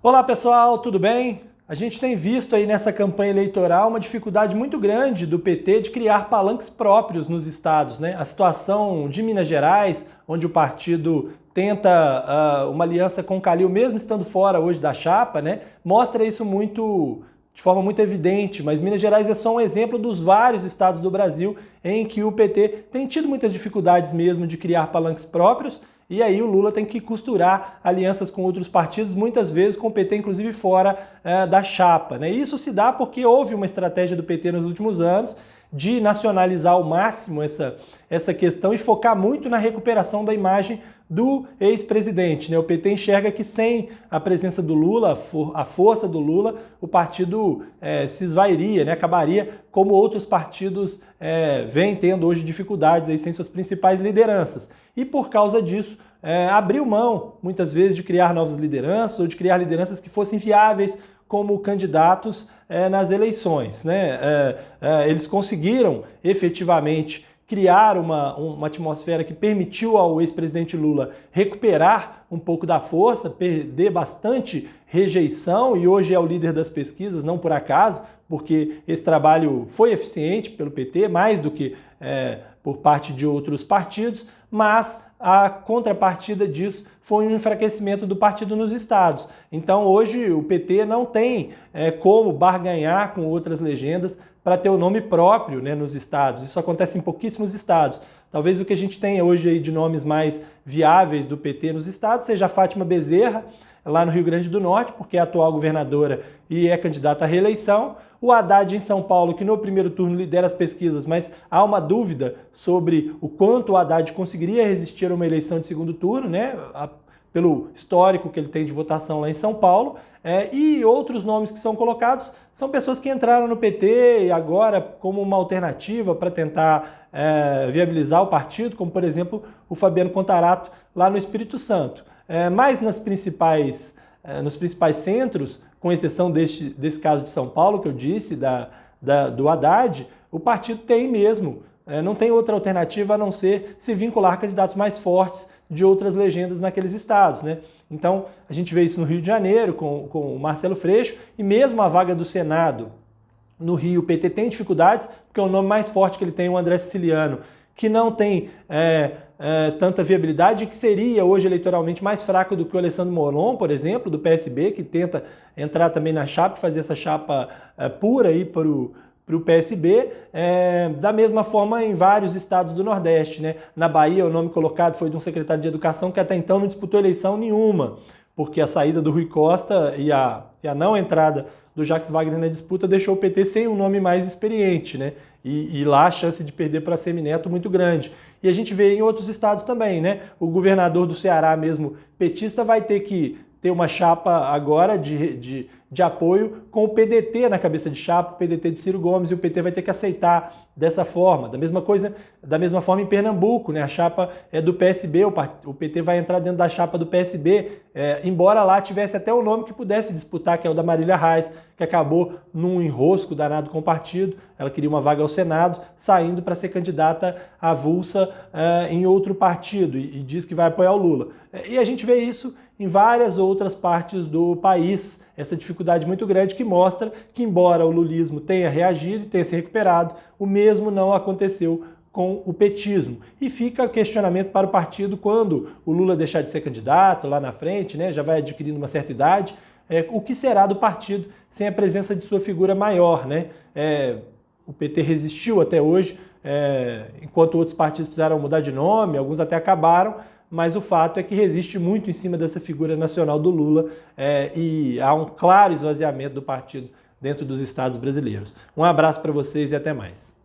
Olá pessoal, tudo bem? A gente tem visto aí nessa campanha eleitoral uma dificuldade muito grande do PT de criar palanques próprios nos estados, né? A situação de Minas Gerais, onde o partido tenta uma aliança com o Calil, mesmo estando fora hoje da chapa, né? Mostra isso de forma muito evidente, mas Minas Gerais é só um exemplo dos vários estados do Brasil em que o PT tem tido muitas dificuldades mesmo de criar palanques próprios. E aí o Lula tem que costurar alianças com outros partidos, muitas vezes com o PT inclusive fora da chapa, né? Isso se dá porque houve uma estratégia do PT nos últimos anos de nacionalizar ao máximo essa questão e focar muito na recuperação da imagem do ex-presidente, né? O PT enxerga que sem a presença do Lula, a força do Lula, o partido se esvairia, né? Acabaria como outros partidos vêm tendo hoje dificuldades aí sem suas principais lideranças. E por causa disso, abriu mão, muitas vezes, de criar novas lideranças ou de criar lideranças que fossem viáveis como candidatos nas eleições, né? Eles conseguiram efetivamente criar uma atmosfera que permitiu ao ex-presidente Lula recuperar um pouco da força, perder bastante rejeição e hoje é o líder das pesquisas, não por acaso, porque esse trabalho foi eficiente pelo PT, mais do que por parte de outros partidos, mas a contrapartida disso foi um enfraquecimento do partido nos estados. Então hoje o PT não tem como barganhar com outras legendas para ter o nome próprio, né, nos estados. Isso acontece em pouquíssimos estados. Talvez o que a gente tenha hoje aí de nomes mais viáveis do PT nos estados seja a Fátima Bezerra, lá no Rio Grande do Norte, porque é atual governadora e é candidata à reeleição. O Haddad em São Paulo, que no primeiro turno lidera as pesquisas, mas há uma dúvida sobre o quanto o Haddad conseguiria resistir a uma eleição de segundo turno, né? Pelo histórico que ele tem de votação lá em São Paulo. E outros nomes que são colocados são pessoas que entraram no PT e agora como uma alternativa para tentar viabilizar o partido, como por exemplo o Fabiano Contarato lá no Espírito Santo. Mas nos principais centros, com exceção desse caso de São Paulo que eu disse, do Haddad, o partido tem mesmo, não tem outra alternativa a não ser se vincular a candidatos mais fortes de outras legendas naqueles estados, né? Então a gente vê isso no Rio de Janeiro com o Marcelo Freixo e mesmo a vaga do Senado no Rio, o PT tem dificuldades, porque o nome mais forte que ele tem é o André Siciliano, que não tem tanta viabilidade, que seria hoje eleitoralmente mais fraco do que o Alessandro Molon, por exemplo, do PSB, que tenta entrar também na chapa, fazer essa chapa pura aí para o PSB, da mesma forma em vários estados do Nordeste, né? Na Bahia, o nome colocado foi de um secretário de Educação que até então não disputou eleição nenhuma, porque a saída do Rui Costa e a não entrada do Jacques Wagner na disputa deixou o PT sem um nome mais experiente, né? E lá a chance de perder para Semineto muito grande. E a gente vê em outros estados também, né? O governador do Ceará mesmo, petista, vai ter que ter uma chapa agora de apoio com o PDT na cabeça de chapa, o PDT de Ciro Gomes, e o PT vai ter que aceitar dessa forma. Da mesma forma em Pernambuco, né? A chapa é do PSB, o PT vai entrar dentro da chapa do PSB, embora lá tivesse até o nome que pudesse disputar, que é o da Marília Reis, que acabou num enrosco danado com o partido. Ela queria uma vaga ao Senado, saindo para ser candidata avulsa em outro partido e diz que vai apoiar o Lula. E a gente vê isso em várias outras partes do país, essa dificuldade muito grande que mostra que, embora o lulismo tenha reagido e tenha se recuperado, o mesmo não aconteceu com o petismo. E fica o questionamento para o partido quando o Lula deixar de ser candidato lá na frente, né, já vai adquirindo uma certa idade, o que será do partido sem a presença de sua figura maior, né? O PT resistiu até hoje, enquanto outros partidos precisaram mudar de nome, alguns até acabaram, mas o fato é que resiste muito em cima dessa figura nacional do Lula e há um claro esvaziamento do partido dentro dos estados brasileiros. Um abraço para vocês e até mais.